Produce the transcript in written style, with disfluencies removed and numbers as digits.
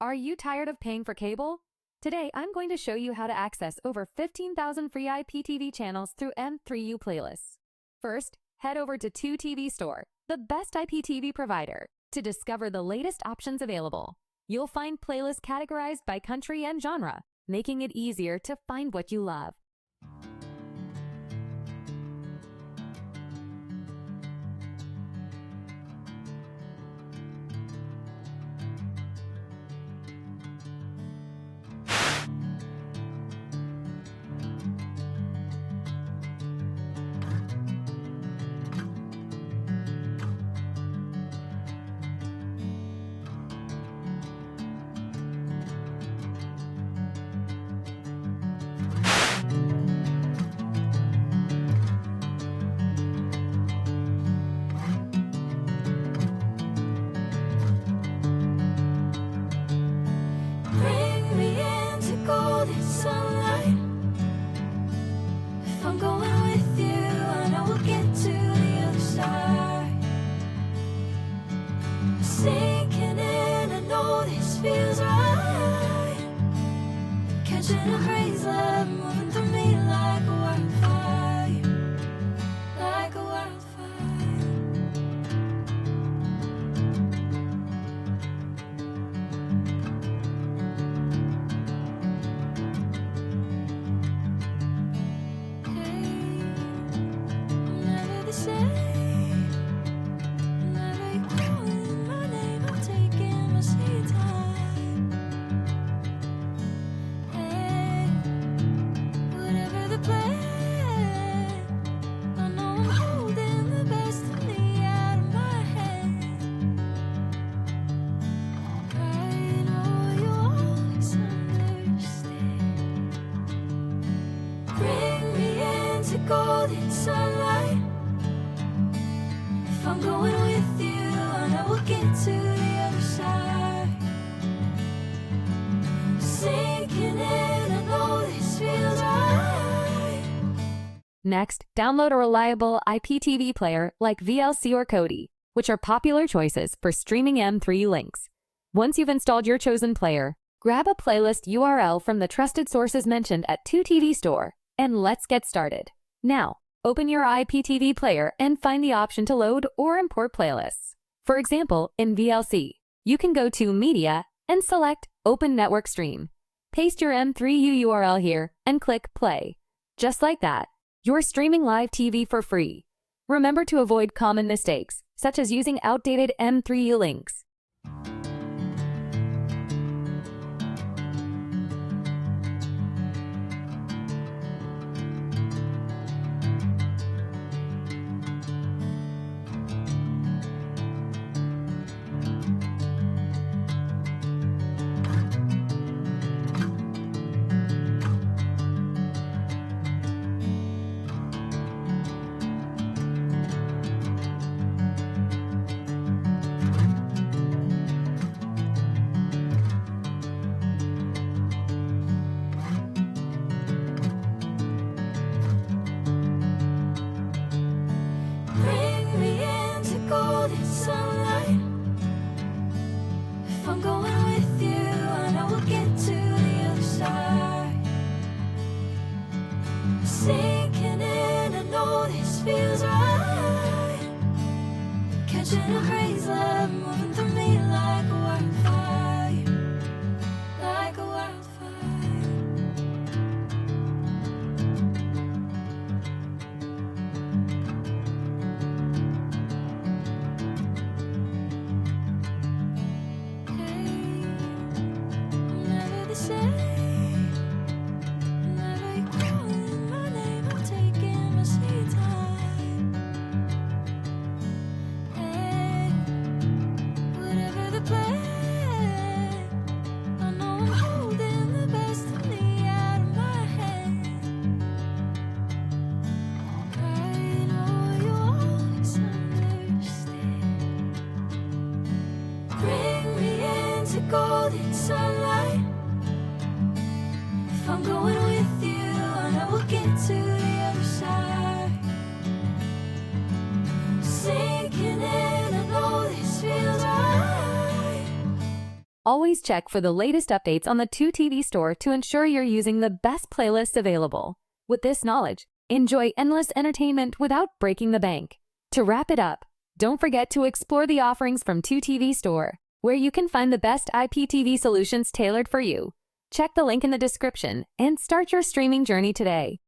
Are you tired of paying for cable? Today, I'm going to show you how to access over 15,000 free IPTV channels through M3U playlists. First, head over to 2TV Store, the best IPTV provider, to discover the latest options available. You'll find playlists categorized by country and genre, making it easier to find what you love. Bring me into golden sunlight. If I'm going with you, I know we'll get to the other side. Sinking in, I know this feels right. Catching a breeze, love moving through me like a wildfire, like a wildfire. Never the same. Whenever you're calling my name, I'm taking my sweet time. Hey, whatever the plan, I know I'm holding the best of me out of my hand. I know you'll always understand. Bring me into golden sunlight. If I'm going with you, I know we'll get to the other side. Sinking in, I know this feels right. Next, download a reliable IPTV player like VLC or Kodi, which are popular choices for streaming M3U links. Once you've installed your chosen player, grab a playlist URL from the trusted sources mentioned at 2TV Store, and let's get started. Now, open your IPTV player and find the option to load or import playlists. For example, in VLC, you can go to Media and select Open Network Stream. Paste your M3U URL here and click Play. Just like that, you're streaming live TV for free. Remember to avoid common mistakes, such as using outdated M3U links. Bring me into golden sunlight. If I'm going with you, I know we'll get to the other side. Sinking in, I know this feels right. Catching a breeze, love moving through me like a wildfire, like a wildfire. Never the same. Whenever you're calling my name, I'm taking my sweet time. Hey, whatever the plan, I know I'm holding the best of me out of my hand. I know you'll always understand. Bring me into golden sunlight. If I'm going with you, I know we'll get to the other side. Sinking in, I know this feels right. Always check for the latest updates on the 2TV store to ensure you're using the best playlists available. With this knowledge, enjoy endless entertainment without breaking the bank. To wrap it up, don't forget to explore the offerings from 2TV Store, where you can find the best IPTV solutions tailored for you. Check the link in the description and start your streaming journey today.